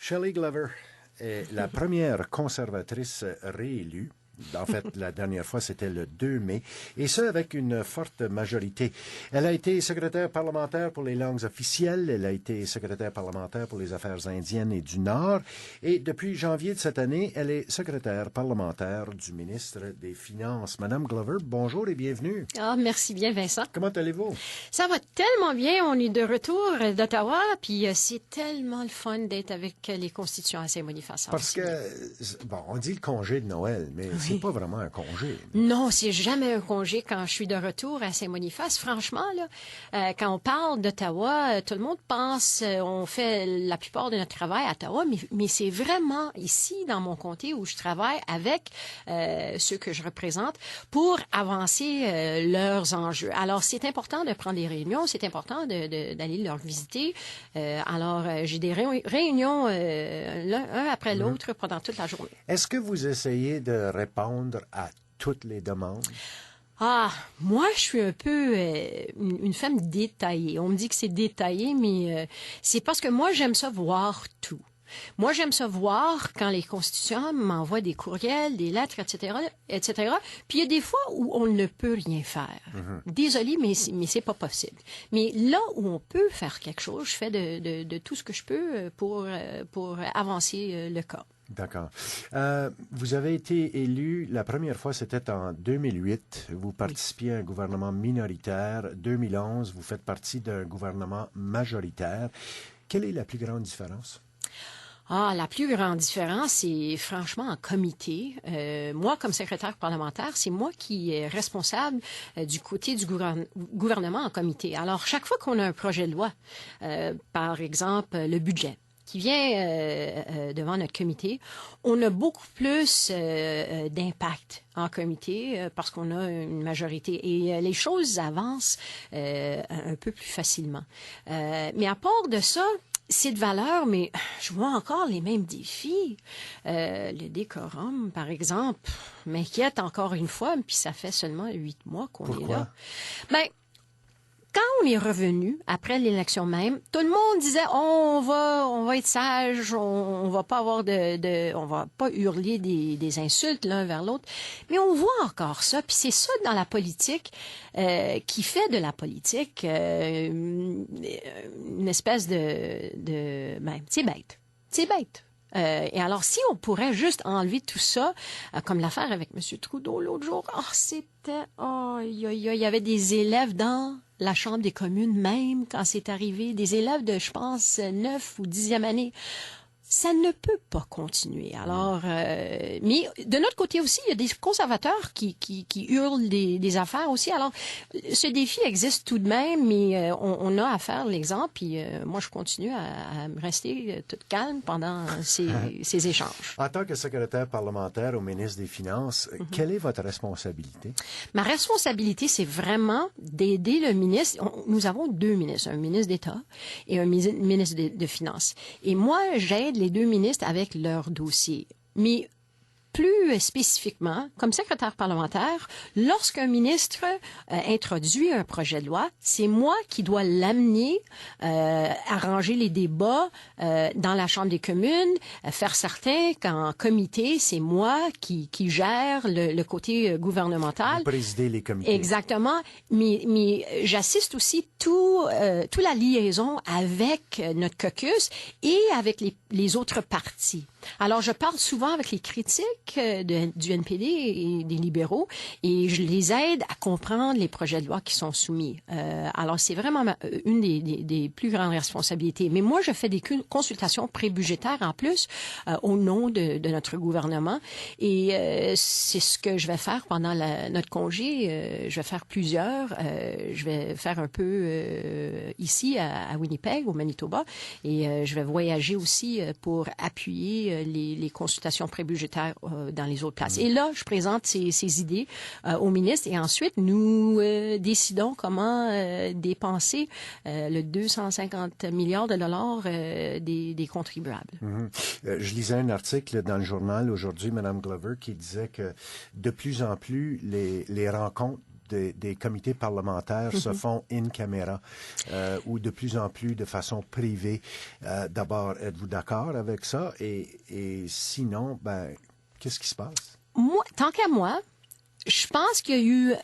Shelley Glover est la première conservatrice réélue. En fait, la dernière fois, c'était le 2 mai, et ce, avec une forte majorité. Elle a été secrétaire parlementaire pour les langues officielles, elle a été secrétaire parlementaire pour les affaires indiennes et du Nord, et depuis janvier de cette année, elle est secrétaire parlementaire du ministre des Finances. Madame Glover, bonjour et bienvenue. Ah, merci bien, Vincent. Comment allez-vous? Ça va tellement bien. On est de retour d'Ottawa, puis c'est tellement le fun d'être avec les constituants à Saint-Boniface. Parce que, bon, on dit le congé de Noël, mais c'est pas vraiment un congé. Non, c'est jamais un congé quand je suis de retour à Saint-Boniface. Franchement, là, quand on parle d'Ottawa, tout le monde pense, on fait la plupart de notre travail à Ottawa, mais c'est vraiment ici, dans mon comté, où je travaille avec ceux que je représente pour avancer leurs enjeux. Alors, c'est important de prendre des réunions, c'est important d'aller leur visiter. J'ai des réunions l'un après l'autre pendant toute la journée. Est-ce que vous essayez de répondre à toutes les demandes? Ah, moi, je suis un peu une femme détaillée. On me dit que c'est détaillé, mais c'est parce que moi, j'aime ça voir tout. Moi, j'aime ça voir quand les constituants m'envoient des courriels, des lettres, etc., etc. Puis il y a des fois où on ne peut rien faire. Désolée, mais c'est pas possible. Mais là où on peut faire quelque chose, je fais de tout ce que je peux pour avancer le cas. D'accord. Vous avez été élu, la première fois, c'était en 2008. Vous participiez à un gouvernement minoritaire. 2011, vous faites partie d'un gouvernement majoritaire. Quelle est la plus grande différence? Ah, la plus grande différence, c'est franchement en comité. Moi, comme secrétaire parlementaire, c'est moi qui est responsable du côté du gouvernement en comité. Alors, chaque fois qu'on a un projet de loi, par exemple le budget, qui vient devant notre comité, on a beaucoup plus d'impact en comité parce qu'on a une majorité et les choses avancent un peu plus facilement. Mais à part de ça, c'est de valeur, mais je vois encore les mêmes défis. Le décorum, par exemple, m'inquiète encore une fois, puis ça fait seulement 8 mois qu'on est là. Ben, quand on est revenu, après l'élection même, tout le monde disait on va être sage, on va pas avoir on va pas hurler des insultes l'un vers l'autre. Mais on voit encore ça, puis c'est ça dans la politique qui fait de la politique une espèce ben, c'est bête. C'est bête. Et alors, si on pourrait juste enlever tout ça, comme l'affaire avec M. Trudeau l'autre jour, il y avait des élèves dans la Chambre des communes même quand c'est arrivé, des élèves de, je pense, 9 ou 10e année. Ça ne peut pas continuer. Alors, mais de notre côté aussi, il y a des conservateurs qui hurlent des affaires aussi. Alors, ce défi existe tout de même, mais on a à faire l'exemple. Puis moi, je continue à rester toute calme pendant ces échanges. En tant que secrétaire parlementaire au ministre des Finances, quelle est votre responsabilité? Ma responsabilité, c'est vraiment d'aider le ministre. Nous avons 2 ministres, un ministre d'État et un ministre de Finances. Et moi, j'aide les 2 ministres avec leurs dossiers. Mais plus spécifiquement, comme secrétaire parlementaire, lorsqu'un ministre introduit un projet de loi, c'est moi qui dois l'amener, arranger les débats dans la Chambre des communes, faire certain qu'en comité, c'est moi qui gère le côté gouvernemental. Vous présidez les comités. Exactement. Mais j'assiste aussi toute la liaison avec notre caucus et avec les autres partis. Alors, je parle souvent avec les critiques du NPD et des libéraux et je les aide à comprendre les projets de loi qui sont soumis. Alors, c'est vraiment une des plus grandes responsabilités. Mais moi, je fais des consultations pré-budgétaires en plus au nom de notre gouvernement et c'est ce que je vais faire pendant notre congé. Je vais faire plusieurs. Je vais faire un peu ici à Winnipeg, au Manitoba, et je vais voyager aussi pour appuyer les consultations pré-budgétaires dans les autres places. Et là, je présente ces idées au ministre et ensuite, nous décidons comment dépenser le 250 milliards de dollars des contribuables. Je lisais un article dans le journal aujourd'hui, Mme Glover, qui disait que de plus en plus, les rencontres des comités parlementaires se font in camera ou de plus en plus de façon privée. D'abord, êtes-vous d'accord avec ça? Et sinon, qu'est-ce qui se passe? Moi, tant qu'à moi, je pense qu'il y a eu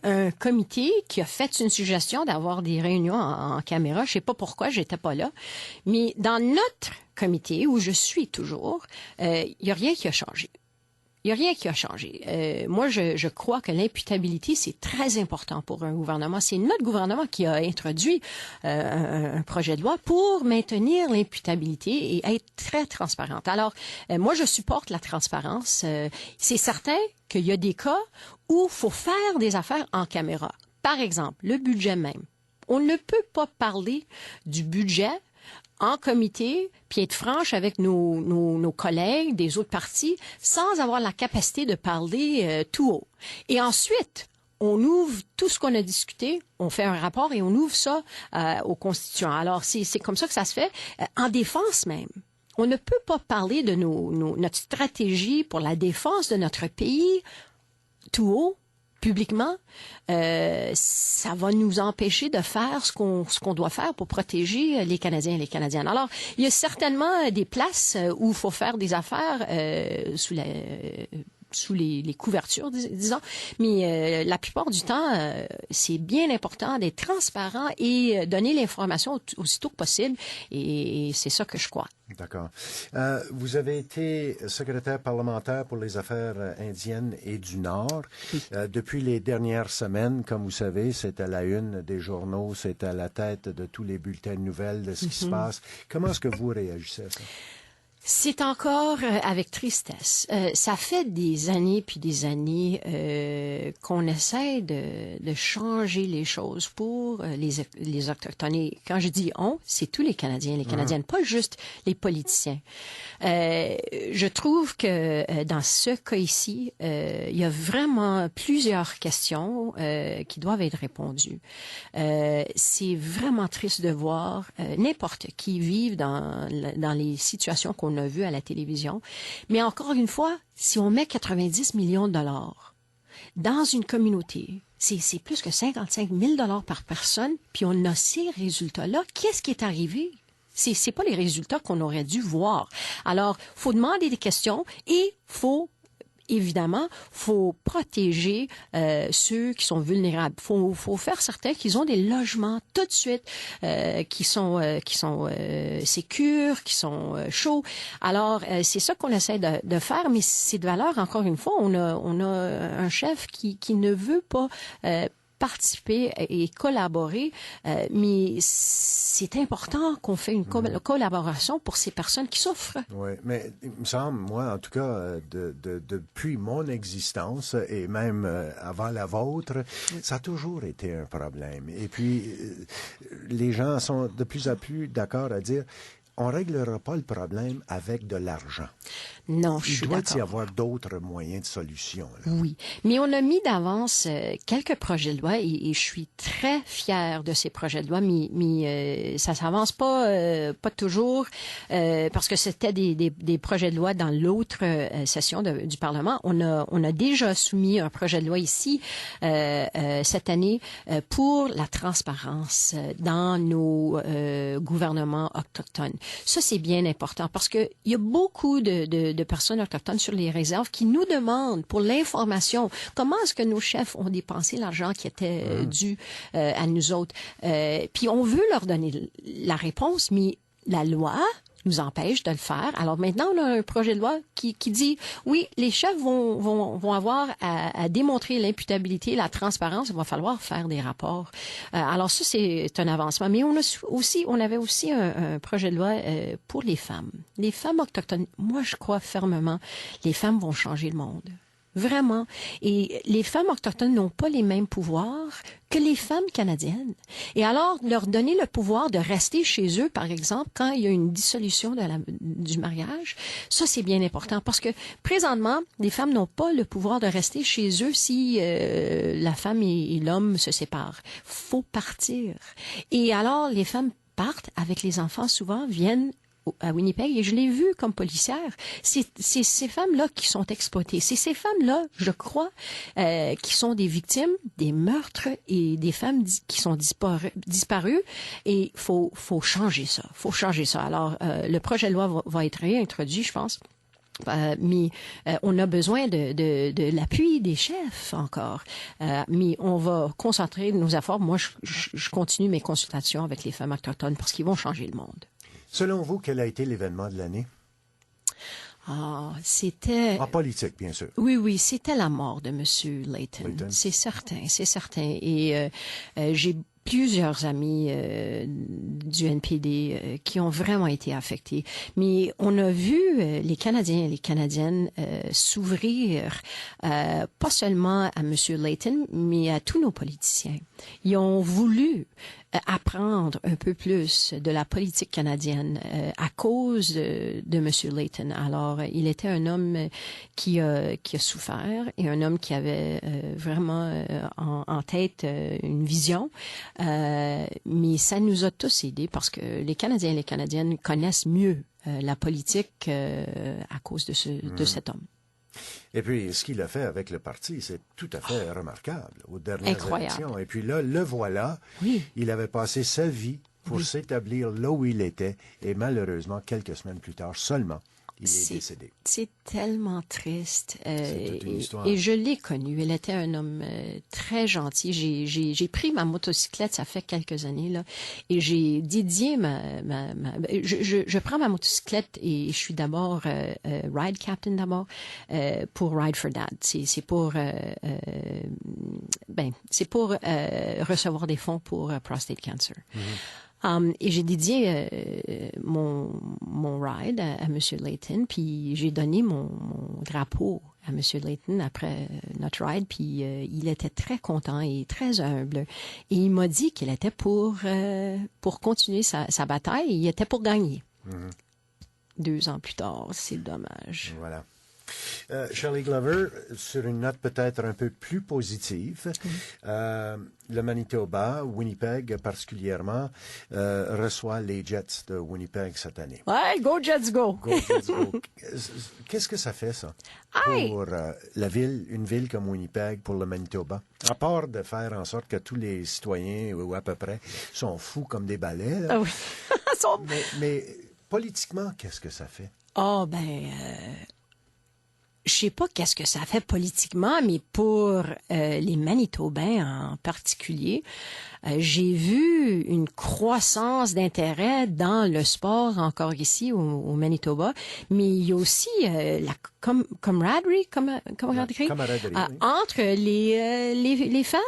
un comité qui a fait une suggestion d'avoir des réunions en caméra. Je sais pas pourquoi, j'étais pas là. Mais dans notre comité, où je suis toujours, il y a rien qui a changé. Il n'y a rien qui a changé. Moi, je crois que l'imputabilité, c'est très important pour un gouvernement. C'est notre gouvernement qui a introduit un projet de loi pour maintenir l'imputabilité et être très transparente. Alors, moi, je supporte la transparence. C'est certain qu'il y a des cas où il faut faire des affaires en caméra. Par exemple, le budget même. On ne peut pas parler du budget en comité, puis être franche avec nos collègues des autres partis, sans avoir la capacité de parler tout haut. Et ensuite, on ouvre tout ce qu'on a discuté, on fait un rapport et on ouvre ça aux constituants. Alors, c'est comme ça que ça se fait, en défense même. On ne peut pas parler de notre stratégie pour la défense de notre pays tout haut, publiquement, ça va nous empêcher de faire ce qu'on doit faire pour protéger les Canadiens et les Canadiennes. Alors, il y a certainement des places où il faut faire des affaires sous les couvertures, disons. Mais la plupart du temps, c'est bien important d'être transparent et donner l'information aussitôt que possible. Et c'est ça que je crois. D'accord. Vous avez été secrétaire parlementaire pour les affaires indiennes et du Nord. Oui. Depuis les dernières semaines, comme vous savez, c'est à la une des journaux, c'est à la tête de tous les bulletins de nouvelles de ce qui se passe. Comment est-ce que vous réagissez à ça? C'est encore avec tristesse. Ça fait des années puis des années qu'on essaie de changer les choses pour les Autochtones. Et quand je dis « on », c'est tous les Canadiens, les Canadiennes, pas juste les politiciens. Je trouve que dans ce cas ici, il y a vraiment plusieurs questions qui doivent être répondues. C'est vraiment triste de voir n'importe qui vivre dans les situations qu'on a vues à la télévision. Mais encore une fois, si on met 90 millions de dollars dans une communauté, c'est plus que 55 000 dollars par personne, puis on a ces résultats-là, qu'est-ce qui est arrivé? C'est pas les résultats qu'on aurait dû voir. Alors, faut demander des questions et évidemment, faut protéger ceux qui sont vulnérables. Faut faire certain qu'ils ont des logements tout de suite, qui sont sécures, qui sont chauds. Alors, c'est ça qu'on essaie de faire, mais c'est de valeur. Encore une fois, on a un chef qui ne veut pas participer et collaborer, mais c'est important qu'on fait une collaboration pour ces personnes qui souffrent. Oui, mais il me semble, moi, en tout cas, depuis mon existence et même avant la vôtre, ça a toujours été un problème. Et puis, les gens sont de plus en plus d'accord à dire on ne réglera pas le problème avec de l'argent. Non, je suis d'accord. Il doit y avoir d'autres moyens de solution. Là. Oui, mais on a mis d'avance quelques projets de loi et je suis très fière de ces projets de loi, mais ça s'avance pas toujours parce que c'était des projets de loi dans l'autre session du Parlement. On a déjà soumis un projet de loi ici cette année pour la transparence dans nos gouvernements autochtones. Ça, c'est bien important parce que il y a beaucoup de personnes autochtones sur les réserves qui nous demandent pour l'information comment est-ce que nos chefs ont dépensé l'argent qui était dû à nous autres. Puis on veut leur donner la réponse, mais la loi nous empêche de le faire. Alors maintenant, on a un projet de loi qui dit, oui, les chefs vont avoir à démontrer l'imputabilité, la transparence, il va falloir faire des rapports. Alors ça, c'est un avancement. Mais on avait aussi un projet de loi pour les femmes. Les femmes autochtones, moi, je crois fermement, les femmes vont changer le monde. Vraiment. Et les femmes autochtones n'ont pas les mêmes pouvoirs que les femmes canadiennes. Et alors, leur donner le pouvoir de rester chez eux, par exemple, quand il y a une dissolution du mariage, ça, c'est bien important. Parce que, présentement, les femmes n'ont pas le pouvoir de rester chez eux si la femme et l'homme se séparent. Faut partir. Et alors, les femmes partent avec les enfants, souvent, viennent à Winnipeg et je l'ai vu comme policière. C'est ces femmes-là qui sont exploitées. C'est ces femmes-là, je crois, qui sont des victimes des meurtres et des femmes qui sont disparues. Et faut changer ça. Faut changer ça. Alors, le projet de loi va être réintroduit, je pense. Mais on a besoin de l'appui des chefs encore. Mais on va concentrer nos efforts. Moi, je continue mes consultations avec les femmes autochtones parce qu'ils vont changer le monde. Selon vous, quel a été l'événement de l'année? C'était... En politique, bien sûr. Oui, c'était la mort de M. Layton. C'est certain. Et j'ai plusieurs amis du NPD qui ont vraiment été affectés. Mais on a vu les Canadiens et les Canadiennes s'ouvrir, pas seulement à M. Layton, mais à tous nos politiciens. Ils ont voulu apprendre un peu plus de la politique canadienne à cause de M. Layton. Alors, il était un homme qui a souffert et un homme qui avait vraiment en tête une vision. Mais ça nous a tous aidés parce que les Canadiens et les Canadiennes connaissent mieux la politique à cause de cet homme. Et puis, ce qu'il a fait avec le parti, c'est tout à fait remarquable aux dernières élections. Et puis là, le voilà. Oui. Il avait passé sa vie pour s'établir là où il était. Et malheureusement, quelques semaines plus tard seulement, il est décédé. C'est tellement triste. C'est toute une histoire. Et je l'ai connu. Il était un homme très gentil. J'ai pris ma motocyclette, ça fait quelques années, là, et j'ai dédié je prends ma motocyclette et je suis d'abord ride captain d'abord pour Ride for Dad. C'est pour recevoir des fonds pour prostate cancer. Et j'ai dédié mon ride à M. Layton, puis j'ai donné mon drapeau à M. Layton après notre ride, puis il était très content et très humble. Et il m'a dit qu'il était pour continuer sa bataille, il était pour gagner. 2 ans plus tard, c'est dommage. Voilà. Shelley Glover, sur une note peut-être un peu plus positive, le Manitoba, Winnipeg particulièrement, reçoit les Jets de Winnipeg cette année. Ouais, go Jets, go! Go Jets, go! Qu'est-ce que ça fait, ça, pour une ville comme Winnipeg, pour le Manitoba? À part de faire en sorte que tous les citoyens, ou à peu près, sont fous comme des balais. Là. Ah oui. mais politiquement, qu'est-ce que ça fait? Je sais pas qu'est-ce que ça fait politiquement, mais pour les Manitobains en particulier, j'ai vu une croissance d'intérêt dans le sport encore ici au Manitoba, mais il y a aussi la camaraderie, camaraderie entre les fans.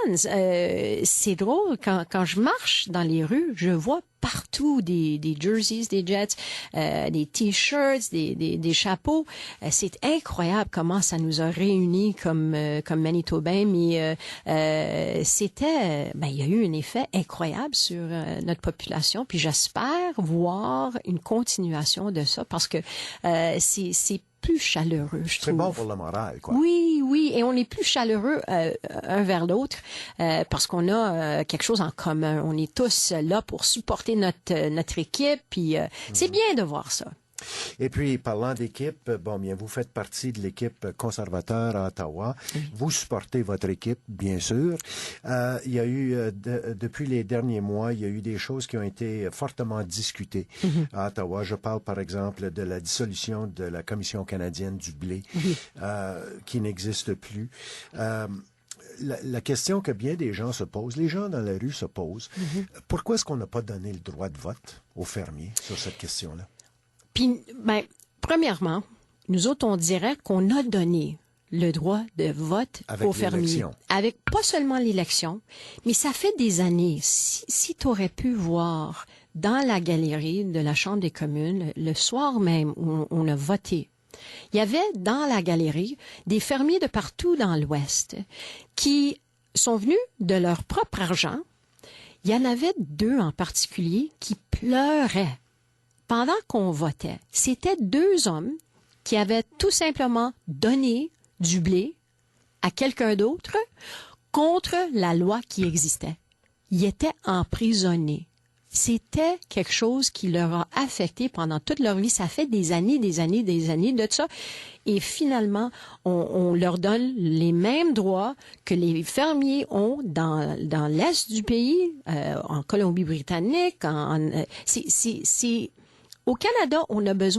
C'est drôle, quand je marche dans les rues, je vois partout des jerseys des Jets, des t-shirts, des chapeaux. C'est incroyable comment ça nous a réunis comme Manitobains, mais c'était, il y a eu un effet incroyable sur notre population, puis j'espère voir une continuation de ça parce que c'est plus chaleureux, je trouve. C'est bon pour le moral, quoi. Oui, et on est plus chaleureux un vers l'autre parce qu'on a quelque chose en commun. On est tous là pour supporter notre équipe, puis c'est bien de voir ça. Et puis, parlant d'équipe, vous faites partie de l'équipe conservateur à Ottawa. Vous supportez votre équipe, bien sûr. Il y a eu, depuis les derniers mois, il y a eu des choses qui ont été fortement discutées à Ottawa. Je parle, par exemple, de la dissolution de la Commission canadienne du blé, qui n'existe plus. La question que bien des gens se posent, les gens dans la rue se posent, pourquoi est-ce qu'on n'a pas donné le droit de vote aux fermiers sur cette question-là? Puis, premièrement, nous autres, on dirait qu'on a donné le droit de vote aux fermiers. Avec pas seulement l'élection, mais ça fait des années. Si tu aurais pu voir dans la galerie de la Chambre des communes, le soir même où on a voté, il y avait dans la galerie des fermiers de partout dans l'Ouest qui sont venus de leur propre argent. Il y en avait 2 en particulier qui pleuraient pendant qu'on votait. C'était 2 hommes qui avaient tout simplement donné du blé à quelqu'un d'autre contre la loi qui existait. Ils étaient emprisonnés. C'était quelque chose qui leur a affecté pendant toute leur vie. Ça fait des années de ça. Et finalement, on leur donne les mêmes droits que les fermiers ont dans l'est du pays, en Colombie-Britannique. Au Canada, on a besoin